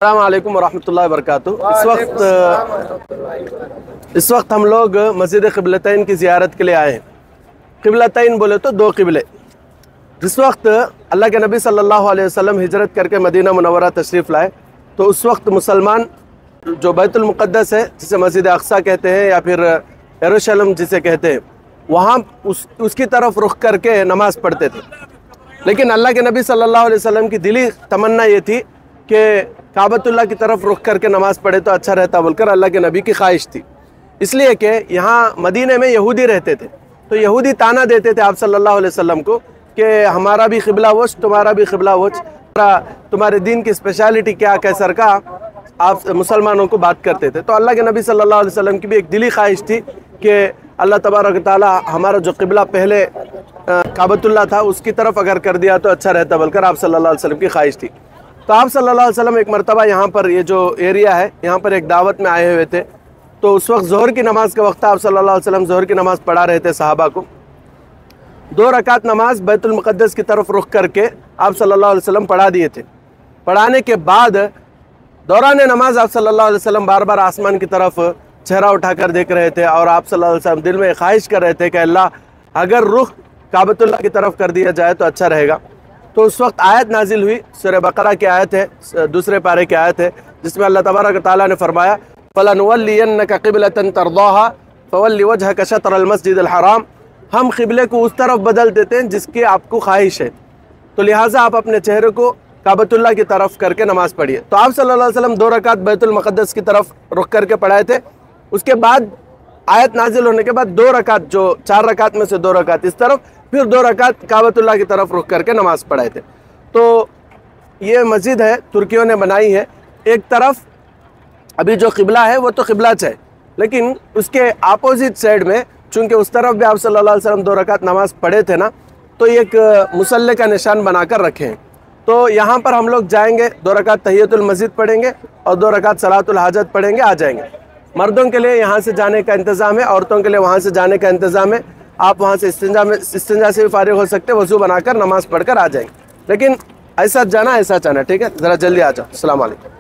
अस्सलाम वालेकुम वरहमतुल्लाहि वबरकातुहू। इस वक्त हम लोग मस्जिद क़िबलतैन की ज़ियारत के लिए आए हैं। क़िबलतैन बोले तो दो क़िबले। जिस वक्त अल्लाह के नबी सल्लल्लाहु अलैहि वसल्लम हिजरत करके मदीना मुनव्वरा तशरीफ़ लाए तो उस वक्त मुसलमान जो बैतुल मुक़द्दस है, जिसे मस्जिद अक़सा कहते हैं या फिर यरूशलेम जिसे कहते हैं, वहाँ उसकी तरफ रुख करके नमाज़ पढ़ते थे। लेकिन अल्लाह के नबी सल्लल्लाहु अलैहि वसल्लम की दिली तमन्ना ये थी कि काबतुल्लाह की तरफ रुख करके नमाज़ पढ़े तो अच्छा रहता बोलकर अल्लाह के नबी की ख्वाहिश थी। इसलिए कि यहाँ मदीने में यहूदी रहते थे, तो यहूदी ताना देते थे आप सल्लल्लाहु अलैहि वसल्लम को कि हमारा भी क़िबला वच, तुम्हारा भी क़िबला वच, तुम्हारे दीन की स्पेशलिटी क्या कैसर का आप मुसलमानों को बात करते थे। तो अल्लाह के नबी सल्लल्लाहु अलैहि वसल्लम की भी एक दिली ख्वाहिश थी कि अल्लाह तबारक तआला हमारा जो क़िबला पहले काबतुल्लाह था उसकी तरफ अगर कर दिया तो अच्छा रहता बोलकर आप सल्लल्लाहु अलैहि वसल्लम की ख्वाहिश थी। तो आप सल्लल्लाहु अलैहि वसल्लम एक मरतबा यहाँ पर ये जो एरिया है यहाँ पर एक दावत में आए हुए थे। तो उस वक्त ज़ोहर की नमाज़ का वक्त, आप सल्लल्लाहु अलैहि वसल्लम ज़ोहर की नमाज़ पढ़ा रहे थे सहाबा को। 2 रकात नमाज बैतुल मुक़द्दस की तरफ रुख करके आप सल्लल्लाहु अलैहि वसल्लम पढ़ा दिए थे। पढ़ाने के बाद दौरान नमाज आप सल्लल्लाहु अलैहि वसल्लम बार बार आसमान की तरफ चेहरा उठाकर देख रहे थे और आप सल्लल्लाहु अलैहि वसल्लम दिल में ख्वाहिश कर रहे थे कि अल्लाह अगर रुख काबतुल्लाह की तरफ कर दिया जाए तो अच्छा रहेगा। तो उस वक्त आयत नाजिल हुई, सूरह बकरा की आयत है, 2 पारे की आयत है, जिसमें अल्लाह तबारक तआला ने फरमाया फलनुवल्लियन्नका क़िबलतन तर्दाहा फवल्लि वजहका शत्रल मस्जिदिल हराम। हम क़िबले को उस तरफ बदल देते हैं जिसकी आपको ख्वाहिश है, तो लिहाजा आप अपने चेहरे को काबतुल्लाह की तरफ करके नमाज़ पढ़िए। तो आप सल्लल्लाहु अलैहि वसल्लम 2 रकात बैतुल मुक़द्दस की तरफ रुख करके पढ़ाए थे। उसके बाद आयत नाजिल होने के बाद 2 रकात, जो 4 रकात में से 2 रकात इस तरफ, फिर 2 रकात काबतुल्लाह की तरफ रुख करके नमाज़ पढ़ाए थे। तो ये मस्जिद है, तुर्कियों ने बनाई है। एक तरफ अभी जो क़िबला है वो तो क़िबला है, लेकिन उसके अपोजिट साइड में चूँकि उस तरफ भी आप सल्लल्लाहु अलैहि वसल्लम 2 रकात नमाज़ पढ़े थे ना, तो एक मुसल्ले का निशान बनाकर रखे हैं। तो यहाँ पर हम लोग जाएंगे, 2 रकात तहियतुल मस्जिद पढ़ेंगे और 2 रकात सलातुल हाजत पढ़ेंगे, आ जाएंगे। मर्दों के लिए यहाँ से जाने का इंतज़ाम है, औरतों के लिए वहाँ से जाने का इंतज़ाम है। आप वहाँ से इस्तिंजा से भी फारिग हो सकते हैं, वज़ू बनाकर नमाज़ पढ़कर आ जाएंगे। लेकिन ऐसा जाना ऐसा जाना, ठीक है, ज़रा जल्दी आ जाओ। अस्सलाम वालेकुम।